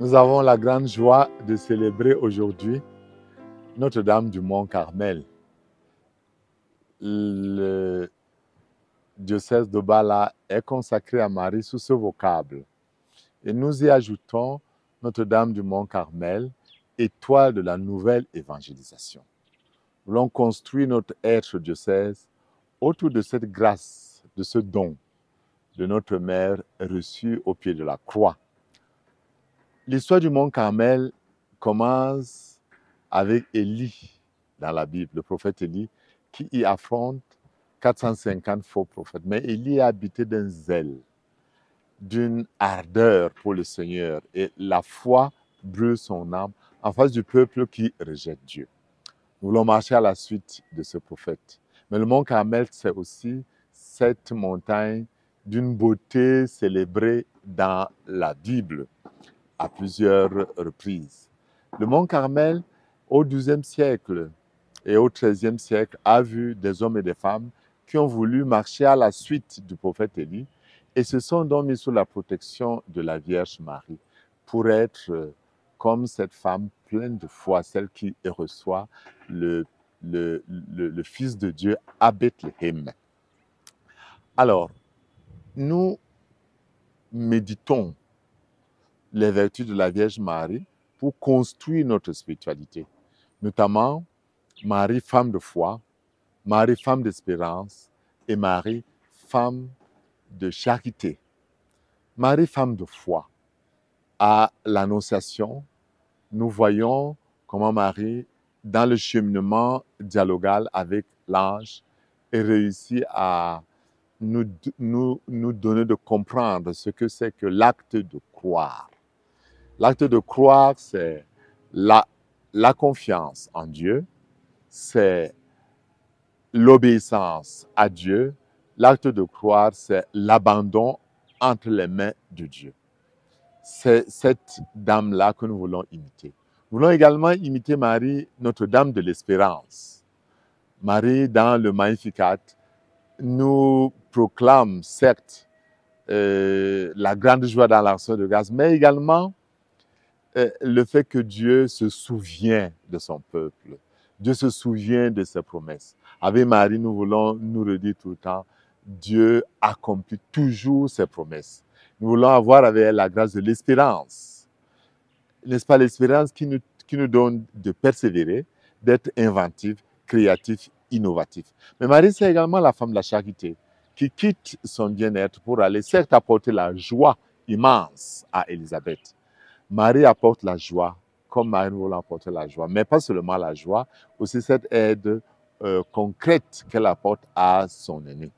Nous avons la grande joie de célébrer aujourd'hui Notre-Dame du Mont-Carmel. Le diocèse de Bala est consacré à Marie sous ce vocable. Et nous y ajoutons Notre-Dame du Mont-Carmel, étoile de la nouvelle évangélisation. Nous voulons construire notre être diocèse autour de cette grâce, de ce don de notre mère reçue au pied de la croix. L'histoire du Mont-Carmel commence avec Élie dans la Bible, le prophète Élie, qui y affronte 450 faux prophètes. Mais Élie est habité d'un zèle, d'une ardeur pour le Seigneur, et la foi brûle son âme en face du peuple qui rejette Dieu. Nous voulons marcher à la suite de ce prophète. Mais le Mont Carmel, c'est aussi cette montagne d'une beauté célébrée dans la Bible à plusieurs reprises. Le Mont Carmel, au XIIe siècle et au XIIIe siècle, a vu des hommes et des femmes qui ont voulu marcher à la suite du prophète Élie et se sont donc mis sous la protection de la Vierge Marie pour être comme cette femme pleine de foi, celle qui reçoit le Fils de Dieu à Bethléem. Alors, nous méditons les vertus de la Vierge Marie pour construire notre spiritualité, notamment Marie, femme de foi, Marie, femme d'espérance et Marie, femme de charité. Marie, femme de foi. À l'Annonciation, nous voyons comment Marie, dans le cheminement dialogal avec l'ange, réussit à nous donner de comprendre ce que c'est que l'acte de croire. L'acte de croire, c'est la confiance en Dieu, c'est l'obéissance à Dieu. L'acte de croire, c'est l'abandon entre les mains de Dieu. C'est cette dame-là que nous voulons imiter. Nous voulons également imiter Marie, Notre-Dame de l'Espérance. Marie, dans le Magnificat, nous proclame certes la grande joie dans l'action de grâce, mais également le fait que Dieu se souvient de son peuple. Dieu se souvient de ses promesses. Avec Marie, nous voulons nous redire tout le temps, Dieu accomplit toujours ses promesses. Nous voulons avoir avec elle la grâce de l'espérance. N'est-ce pas l'espérance qui nous donne de persévérer, d'être inventif, créatif, innovatif. Mais Marie, c'est également la femme de la charité qui quitte son bien-être pour aller certes apporter la joie immense à Élisabeth. Marie apporte la joie, comme Marie nous voulons apporter la joie, mais pas seulement la joie, aussi cette aide concrète qu'elle apporte à son aîné.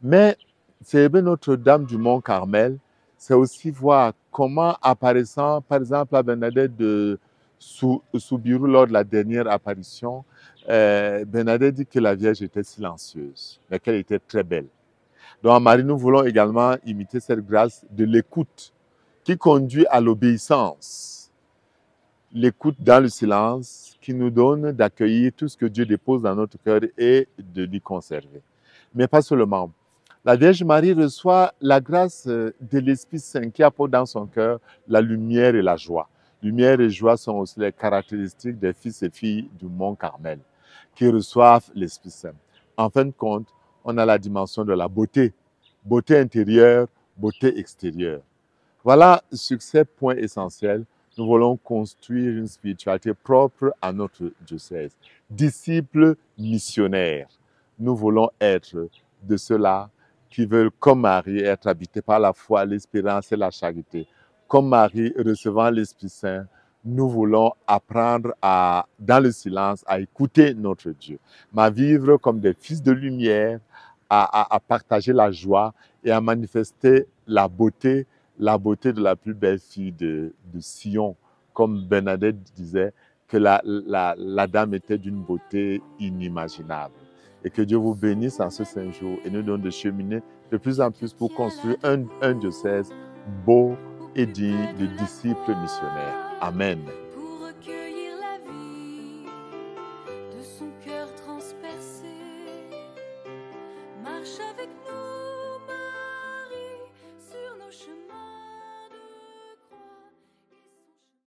Mais célébrer Notre-Dame du Mont-Carmel, c'est aussi voir comment apparaissant, par exemple, à Bernadette de Soubirous lors de la dernière apparition, Bernadette dit que la Vierge était silencieuse, mais qu'elle était très belle. Donc à Marie, nous voulons également imiter cette grâce de l'écoute qui conduit à l'obéissance. L'écoute dans le silence qui nous donne d'accueillir tout ce que Dieu dépose dans notre cœur et de l'y conserver. Mais pas seulement. La Vierge Marie reçoit la grâce de l'Esprit Saint qui apporte dans son cœur la lumière et la joie. Lumière et joie sont aussi les caractéristiques des fils et filles du Mont Carmel qui reçoivent l'Esprit Saint. En fin de compte, on a la dimension de la beauté. Beauté intérieure, beauté extérieure. Voilà, sur ces points essentiels, nous voulons construire une spiritualité propre à notre diocèse. Disciples missionnaires. Nous voulons être de ceux-là qui veulent, comme Marie, être habités par la foi, l'espérance et la charité. Comme Marie, recevant l'Esprit Saint, nous voulons apprendre dans le silence à écouter notre Dieu, à vivre comme des fils de lumière, à partager la joie et à manifester la beauté de la plus belle fille de Sion. Comme Bernadette disait, que la dame était d'une beauté inimaginable. Et que Dieu vous bénisse en ce saint jour et nous donne de cheminer de plus en plus pour construire un diocèse beau et digne de disciples missionnaires. Amen.